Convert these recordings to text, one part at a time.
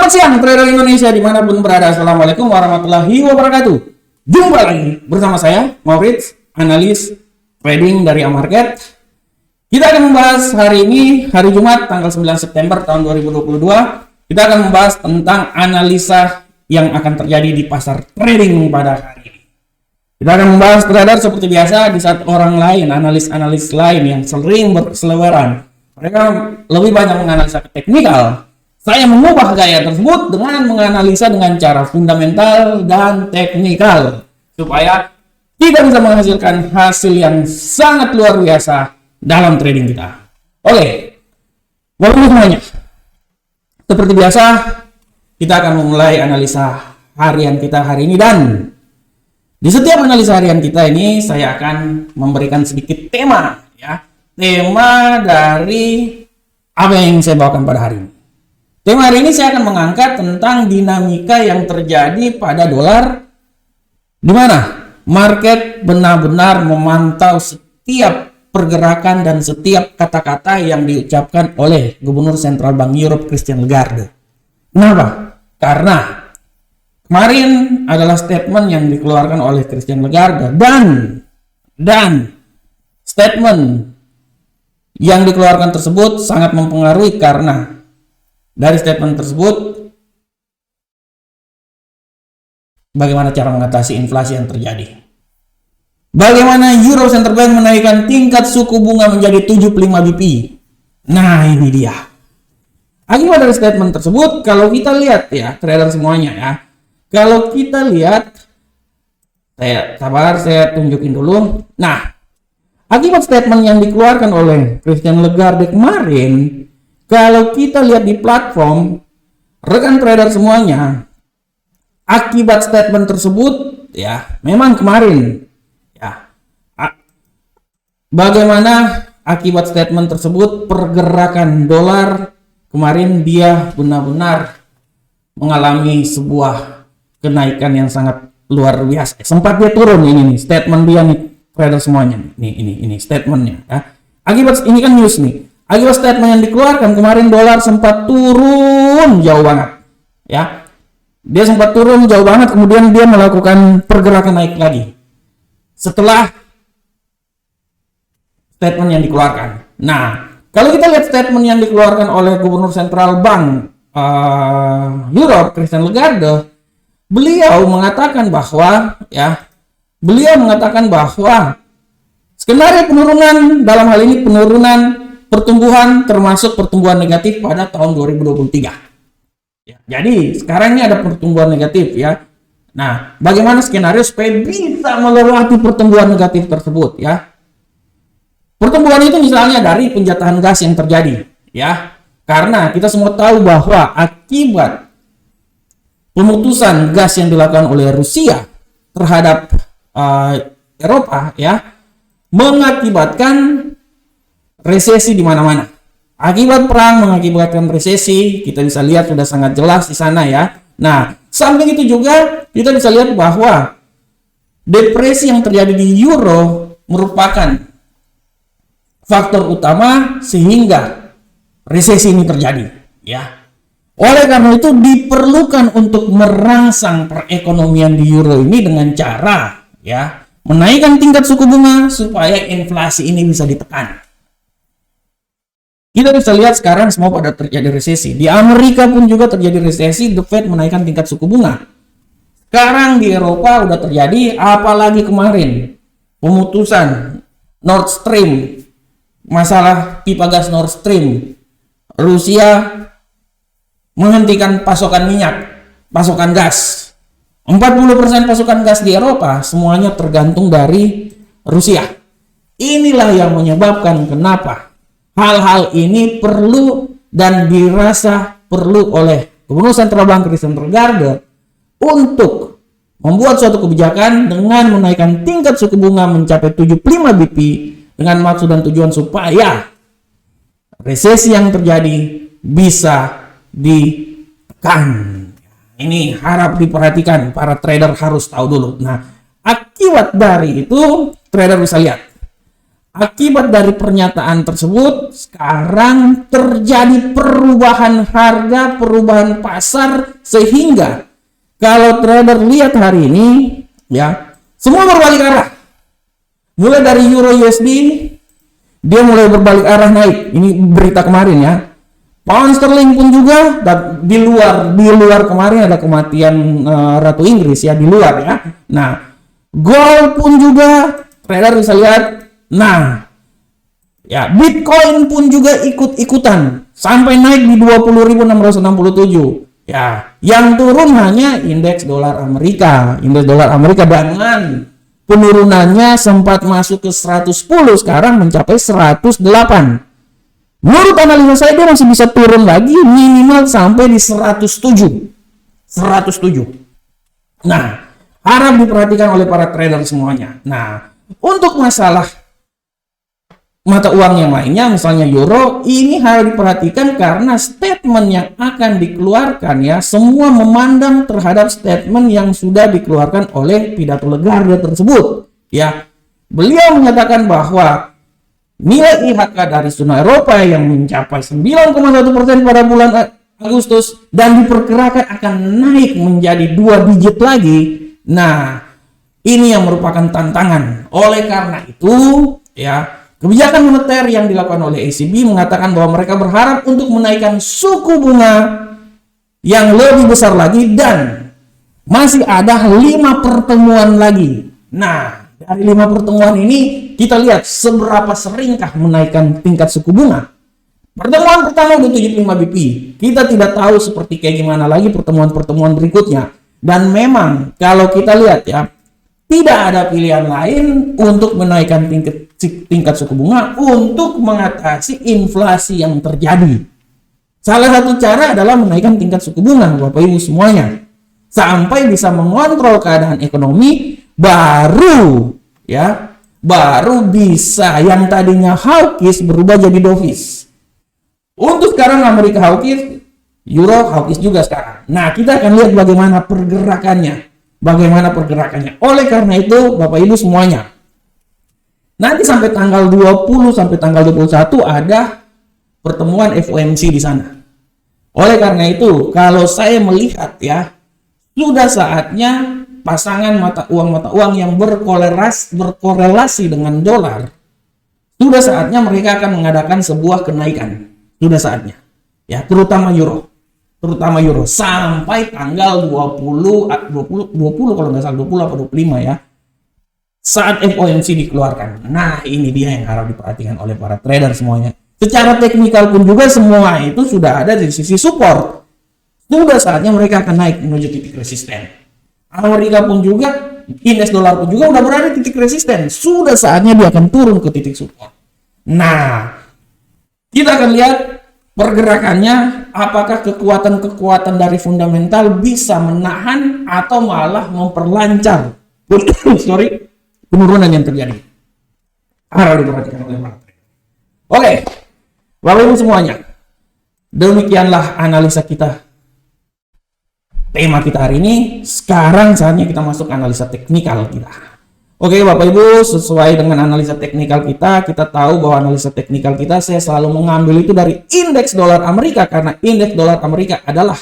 Selamat siang trader Indonesia dimanapun berada. Assalamualaikum warahmatullahi wabarakatuh. Jumpa lagi bersama saya Maurits, analis trading dari Amarket. Kita akan membahas hari ini, hari Jumat tanggal 9 September tahun 2022. Kita akan membahas tentang analisa yang akan terjadi di pasar trading pada hari ini. Kita akan membahas trader seperti biasa di saat orang lain, analis-analis lain yang sering berseliweran. Mereka lebih banyak menganalisa ke teknikal. Saya mengubah gaya tersebut dengan menganalisa dengan cara fundamental dan teknikal supaya kita bisa menghasilkan hasil yang sangat luar biasa dalam trading kita. Oke, walaupun semuanya seperti biasa kita akan memulai analisa harian kita hari ini, dan di setiap analisa harian kita ini saya akan memberikan sedikit tema, ya, tema dari apa yang saya bawakan pada hari ini. Tema hari ini saya akan mengangkat tentang dinamika yang terjadi pada dolar, di mana market benar-benar memantau setiap pergerakan dan setiap kata-kata yang diucapkan oleh Gubernur Sentral Bank Europe Christine Lagarde. Kenapa? Karena kemarin adalah statement yang dikeluarkan oleh Christine Lagarde, dan statement yang dikeluarkan tersebut sangat mempengaruhi karena dari statement tersebut, bagaimana cara mengatasi inflasi yang terjadi. Bagaimana Euro Center Bank menaikkan tingkat suku bunga menjadi 75 BP. Nah, ini dia. Akibat dari statement tersebut, kalau kita lihat ya, trader semuanya ya. Kalau kita lihat, saya tunjukin dulu. Nah, akibat statement yang dikeluarkan oleh Christine Lagarde kemarin, kalau kita lihat di platform, rekan trader semuanya, akibat statement tersebut, ya, memang kemarin, ya, bagaimana akibat statement tersebut pergerakan dolar kemarin dia benar-benar mengalami sebuah kenaikan yang sangat luar biasa. Sempat dia turun, ini nih statement dia nih, trader semuanya, ini statementnya, ya. Akibat ini kan news nih. Akibat statement yang dikeluarkan kemarin dolar sempat turun jauh banget, ya. Dia sempat turun jauh banget, kemudian dia melakukan pergerakan naik lagi setelah statement yang dikeluarkan. Nah, kalau kita lihat statement yang dikeluarkan oleh Gubernur Sentral Bank Europe Christine Lagarde, beliau mengatakan bahwa skenario penurunan, dalam hal ini penurunan pertumbuhan, termasuk pertumbuhan negatif pada tahun 2023. Ya, jadi sekarang ini ada pertumbuhan negatif, ya. Nah, bagaimana skenario supaya bisa melewati pertumbuhan negatif tersebut, ya? Pertumbuhan itu misalnya dari penjatahan gas yang terjadi, ya. Karena kita semua tahu bahwa akibat pemutusan gas yang dilakukan oleh Rusia terhadap Eropa, ya, mengakibatkan resesi di mana-mana. Akibat perang mengakibatkan resesi, kita bisa lihat sudah sangat jelas di sana, ya. Nah, samping itu juga kita bisa lihat bahwa depresi yang terjadi di euro merupakan faktor utama sehingga resesi ini terjadi, ya. Oleh karena itu diperlukan untuk merangsang perekonomian di euro ini dengan cara, ya, menaikkan tingkat suku bunga supaya inflasi ini bisa ditekan. Kita bisa lihat sekarang semua pada terjadi resesi. Di Amerika pun juga terjadi resesi, The Fed menaikkan tingkat suku bunga. Sekarang di Eropa udah terjadi, apalagi kemarin pemutusan Nord Stream, masalah pipa gas Nord Stream. Rusia menghentikan pasokan minyak, pasokan gas. 40% pasokan gas di Eropa semuanya tergantung dari Rusia. Inilah yang menyebabkan kenapa hal-hal ini perlu dan dirasa perlu oleh Gubernur Sentral Bank Christine Lagarde untuk membuat suatu kebijakan dengan menaikkan tingkat suku bunga mencapai 75 BP dengan maksud dan tujuan supaya resesi yang terjadi bisa ditekan. Ini harap diperhatikan, para trader harus tahu dulu. Nah, akibat dari itu trader bisa lihat Akibat dari pernyataan tersebut, sekarang terjadi perubahan harga, perubahan pasar, sehingga kalau trader lihat hari ini, ya, semua berbalik arah. Mulai dari Euro USD, dia mulai berbalik arah naik. Ini berita kemarin ya. Pound sterling pun juga, di luar kemarin ada kematian Ratu Inggris ya, di luar ya. Nah, gold pun juga trader bisa lihat. Nah, ya, Bitcoin pun juga ikut-ikutan sampai naik di 20.667. Ya, yang turun hanya indeks dolar Amerika. Indeks dolar Amerika dengan penurunannya sempat masuk ke 110, sekarang mencapai 108. Menurut analisa saya dia masih bisa turun lagi minimal sampai di 107. 107. Nah, harap diperhatikan oleh para trader semuanya. Nah, untuk masalah mata uang yang lainnya, misalnya euro, ini harus diperhatikan karena statement yang akan dikeluarkan ya, semua memandang terhadap statement yang sudah dikeluarkan oleh pidato Lagarde tersebut. Ya, beliau menyatakan bahwa nilai IHK dari zona Eropa yang mencapai 9,1% pada bulan Agustus dan diperkirakan akan naik menjadi 2 digit lagi. Nah, ini yang merupakan tantangan. Oleh karena itu, ya, kebijakan moneter yang dilakukan oleh ECB mengatakan bahwa mereka berharap untuk menaikkan suku bunga yang lebih besar lagi dan masih ada 5 pertemuan lagi. Nah, dari 5 pertemuan ini kita lihat seberapa seringkah menaikkan tingkat suku bunga. Pertemuan pertama udah 75 BP. Kita tidak tahu seperti kayak gimana lagi pertemuan-pertemuan berikutnya. Dan memang kalau kita lihat ya, tidak ada pilihan lain untuk menaikkan tingkat suku bunga untuk mengatasi inflasi yang terjadi. Salah satu cara adalah menaikkan tingkat suku bunga, Bapak Ibu semuanya. Sampai bisa mengontrol keadaan ekonomi, baru bisa yang tadinya hawkish berubah jadi dovish. Untuk sekarang Amerika hawkish, Euro hawkish juga sekarang. Nah, kita akan lihat bagaimana pergerakannya. Oleh karena itu, Bapak Ibu semuanya, nanti sampai tanggal 20 sampai tanggal 21 ada pertemuan FOMC di sana. Oleh karena itu, kalau saya melihat ya, sudah saatnya pasangan mata uang yang berkorelasi dengan dolar, sudah saatnya mereka akan mengadakan sebuah kenaikan. Sudah saatnya. Ya, terutama euro sampai tanggal 20 kalau nggak salah 20 atau 25 ya. Saat FOMC dikeluarkan. Nah, ini dia yang harus diperhatikan oleh para trader semuanya. Secara teknikal pun juga semua itu sudah ada di sisi support. Sudah saatnya mereka akan naik menuju titik resisten. Amerika pun juga, indeks dolar pun juga udah berada di titik resisten. Sudah saatnya dia akan turun ke titik support. Nah, kita akan lihat pergerakannya, apakah kekuatan dari fundamental bisa menahan atau malah memperlancar penurunan yang terjadi. Harus diperhatikan oleh para trader. Oke, Bapak Ibu semuanya, demikianlah analisa kita. Tema kita hari ini. Sekarang saatnya kita masuk analisa teknikal kita. Oke Bapak Ibu, sesuai dengan analisa teknikal kita tahu bahwa analisa teknikal kita saya selalu mengambil itu dari indeks dolar Amerika, karena indeks dolar Amerika adalah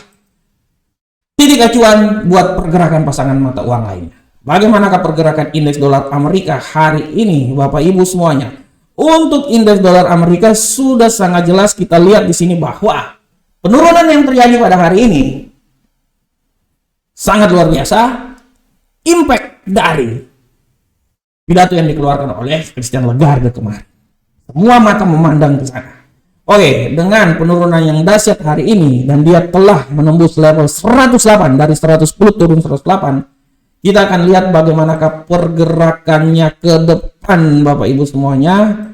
titik acuan buat pergerakan pasangan mata uang lainnya. Bagaimanakah pergerakan indeks dolar Amerika hari ini Bapak Ibu semuanya? Untuk indeks dolar Amerika sudah sangat jelas kita lihat di sini bahwa penurunan yang terjadi pada hari ini sangat luar biasa. Impact dari pidato yang dikeluarkan oleh Christine Lagarde kemarin. Semua mata memandang ke sana. Oke, dengan penurunan yang dahsyat hari ini dan dia telah menembus level 108 dari 110 turun 108, kita akan lihat bagaimanakah pergerakannya ke depan Bapak Ibu semuanya.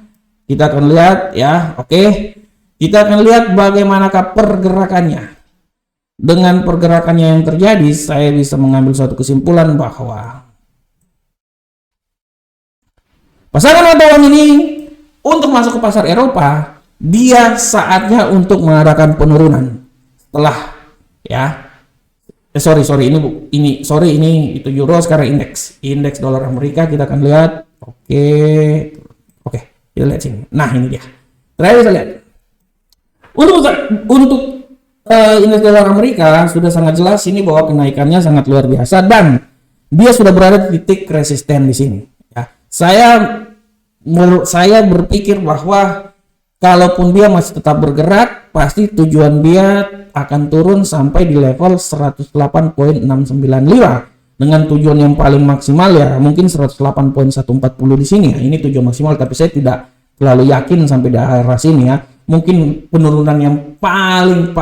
Kita akan lihat ya, oke. Kita akan lihat bagaimanakah pergerakannya. Dengan pergerakannya yang terjadi, saya bisa mengambil suatu kesimpulan bahwa pasangan mata uang ini untuk masuk ke pasar Eropa, dia saatnya untuk mengadakan penurunan. Setelah ya, ini itu euro, sekarang indeks dolar Amerika kita akan lihat. Oke. Kita lihat sini. Nah, ini dia. Terakhir bisa lihat. Untuk indeks dolar Amerika sudah sangat jelas ini bahwa kenaikannya sangat luar biasa dan dia sudah berada di titik resisten di sini. Ya, saya berpikir bahwa kalaupun dia masih tetap bergerak, pasti tujuan dia akan turun sampai di level 108.695 dengan tujuan yang paling maksimal ya mungkin 108.140 di sini ya. Ini tujuan maksimal, tapi saya tidak terlalu yakin sampai di daerah sini ya. Mungkin penurunan yang paling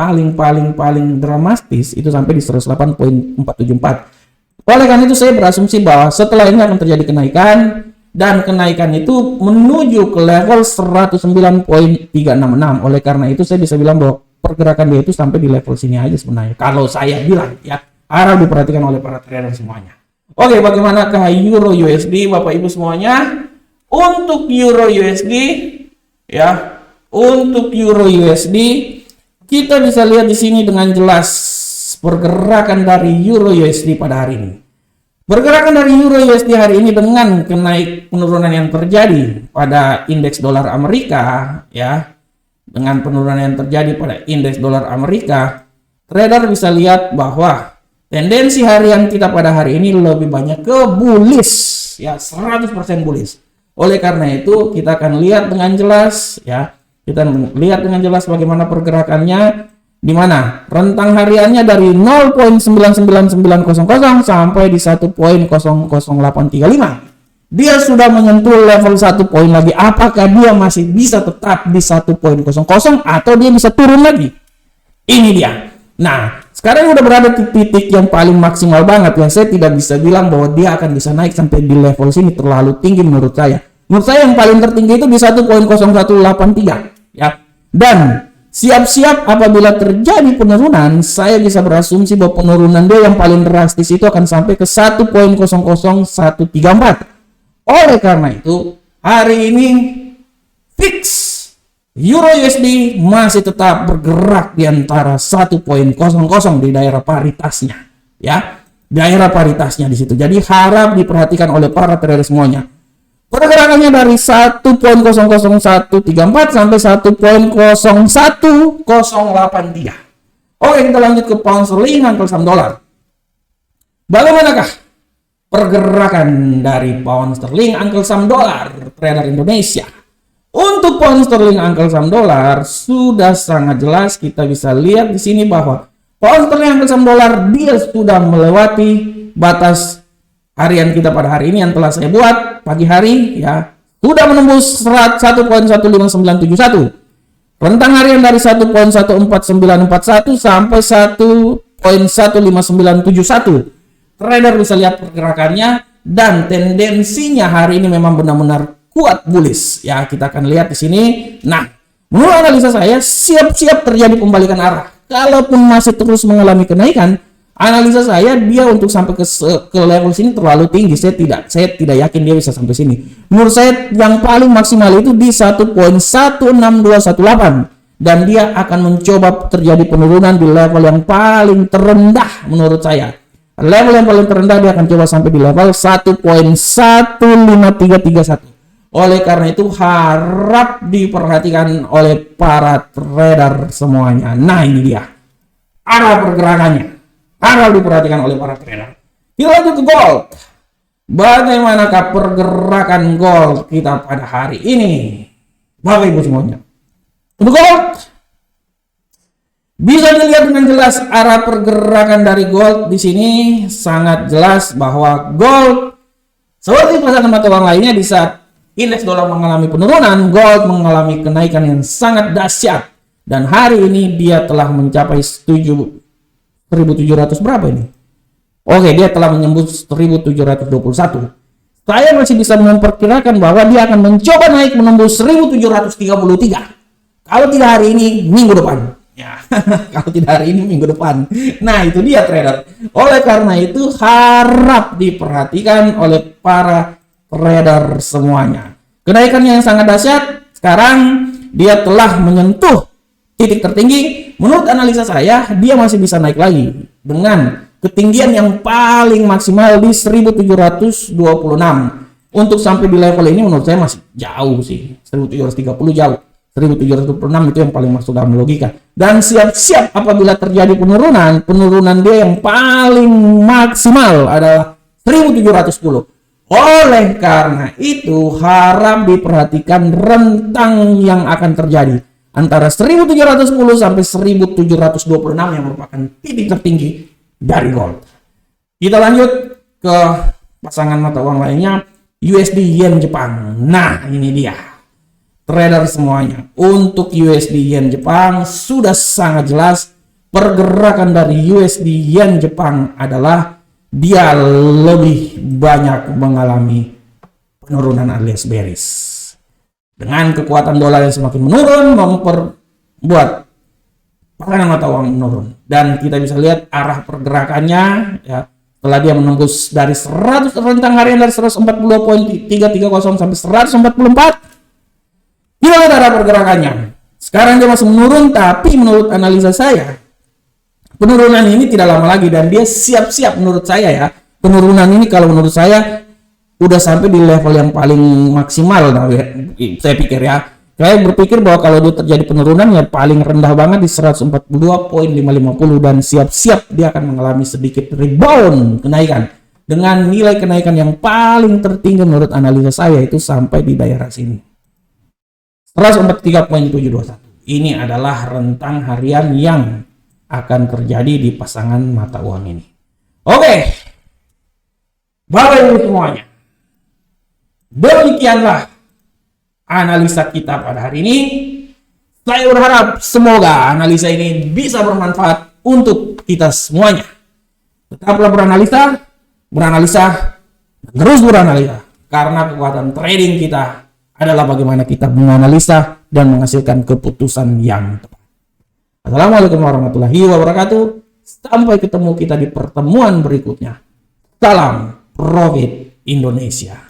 dramatis itu sampai di 108.474. Oleh karena itu saya berasumsi bahwa setelah ini akan terjadi kenaikan dan kenaikan itu menuju ke level 109.366. Oleh karena itu saya bisa bilang bahwa pergerakan dia itu sampai di level sini aja sebenarnya. Kalau saya bilang ya, harus diperhatikan oleh para trader semuanya. Oke, bagaimanakah Euro USD Bapak Ibu semuanya? Untuk Euro USD ya, untuk Euro USD kita bisa lihat di sini dengan jelas pergerakan dari Euro USD pada hari ini. Pergerakan dari Euro USD hari ini dengan penurunan yang terjadi pada indeks dolar Amerika ya, dengan penurunan yang terjadi pada indeks dolar Amerika, trader bisa lihat bahwa tendensi harian kita pada hari ini lebih banyak ke bullish ya, 100% bullish. Oleh karena itu kita akan lihat dengan jelas ya, kita lihat dengan jelas bagaimana pergerakannya, di mana rentang hariannya dari 0.99900 sampai di 1.00835. Dia sudah menyentuh level 1 poin lagi. Apakah dia masih bisa tetap di 1.00 atau dia bisa turun lagi? Ini dia. Nah, sekarang udah berada di titik yang paling maksimal banget ya. Saya tidak bisa bilang bahwa dia akan bisa naik sampai di level sini, terlalu tinggi menurut saya. Menurut saya yang paling tertinggi itu di 1.0183 ya. Dan siap-siap apabila terjadi penurunan, saya bisa berasumsi bahwa penurunan dia yang paling drastis itu akan sampai ke 1.00134. Oleh karena itu, hari ini fix Euro USD masih tetap bergerak di antara 1.00 di daerah paritasnya, ya, daerah paritasnya di situ. Jadi harap diperhatikan oleh para trader semuanya. Pergerakannya dari 1.00134 sampai 1.01083. Oke, kita lanjut ke pound sterling, angka saham dolar. Bagaimanakah pergerakan dari pound sterling, angka saham dolar trader Indonesia? Untuk pound sterling, angka saham dolar sudah sangat jelas kita bisa lihat di sini bahwa pound sterling, angka saham dolar dia sudah melewati batas harian kita pada hari ini yang telah saya buat pagi hari ya, sudah menembus 1.15971. Rentang harian dari 1.14941 sampai 1.15971. Trader bisa lihat pergerakannya dan tendensinya hari ini memang benar-benar kuat bullish ya. Kita akan lihat di sini. Nah, menurut analisa saya siap-siap terjadi pembalikan arah. Kalaupun masih terus mengalami kenaikan, analisa saya dia untuk sampai ke level sini terlalu tinggi. Saya tidak yakin dia bisa sampai sini. Menurut saya yang paling maksimal itu di 1.16218 dan dia akan mencoba terjadi penurunan di level yang paling terendah menurut saya. Level yang paling terendah dia akan coba sampai di level 1.15331. Oleh karena itu harap diperhatikan oleh para trader semuanya. Nah, ini dia arah pergerakannya. Harus diperhatikan oleh para trader. Kita lanjut ke gold. Bagaimanakah pergerakan gold kita pada hari ini, Bapak Ibu semuanya? Untuk gold, bisa dilihat dengan jelas arah pergerakan dari gold di sini sangat jelas bahwa gold seperti pasangan mata uang lainnya di saat indeks dolar mengalami penurunan, gold mengalami kenaikan yang sangat dahsyat dan hari ini dia telah mencapai 1.700 berapa ini? Oke, dia telah menembus 1.721. Saya masih bisa memperkirakan bahwa dia akan mencoba naik menembus 1.733. Kalau tidak hari ini, minggu depan. Ya, kalau tidak hari ini, minggu depan. Nah, itu dia trader. Oleh karena itu harap diperhatikan oleh para trader semuanya. Kenaikannya yang sangat dahsyat. Sekarang dia telah menyentuh titik tertinggi. Menurut analisa saya, dia masih bisa naik lagi dengan ketinggian yang paling maksimal di 1.726. Untuk sampai di level ini menurut saya masih jauh sih. 1730 jauh. 1726 itu yang paling masuk dalam logika. Dan siap-siap apabila terjadi penurunan dia yang paling maksimal adalah 1710. Oleh karena itu harap diperhatikan rentang yang akan terjadi antara 1710 sampai 1726 yang merupakan titik tertinggi dari gold. Kita lanjut ke pasangan mata uang lainnya, USD Yen Jepang. Nah, ini dia. Trader semuanya. Untuk USD Yen Jepang sudah sangat jelas pergerakan dari USD Yen Jepang adalah dia lebih banyak mengalami penurunan alias bearish. Dengan kekuatan dolar yang semakin menurun memperbuat pasangan mata uang menurun. Dan kita bisa lihat arah pergerakannya ya. Setelah dia menembus dari 100 rentang harian dari 140.330 sampai 144. Kita lihat arah pergerakannya. Sekarang dia masih menurun, tapi menurut analisa saya penurunan ini tidak lama lagi dan dia siap-siap menurut saya ya. Penurunan ini kalau menurut saya udah sampai di level yang paling maksimal. Nah, saya pikir ya. Saya berpikir bahwa kalau dia terjadi penurunan ya paling rendah banget di 142.550 dan siap-siap dia akan mengalami sedikit rebound kenaikan dengan nilai kenaikan yang paling tertinggi menurut analisa saya itu sampai di daerah sini. 143.721. Ini adalah rentang harian yang akan terjadi di pasangan mata uang ini. Oke. Bapak Ibu semuanya. Demikianlah analisa kita pada hari ini. Saya berharap semoga analisa ini bisa bermanfaat untuk kita semuanya. Tetaplah beranalisa, dan terus beranalisa. Karena kekuatan trading kita adalah bagaimana kita menganalisa dan menghasilkan keputusan yang tepat. Assalamualaikum warahmatullahi wabarakatuh. Sampai ketemu kita di pertemuan berikutnya. Salam Profit Indonesia.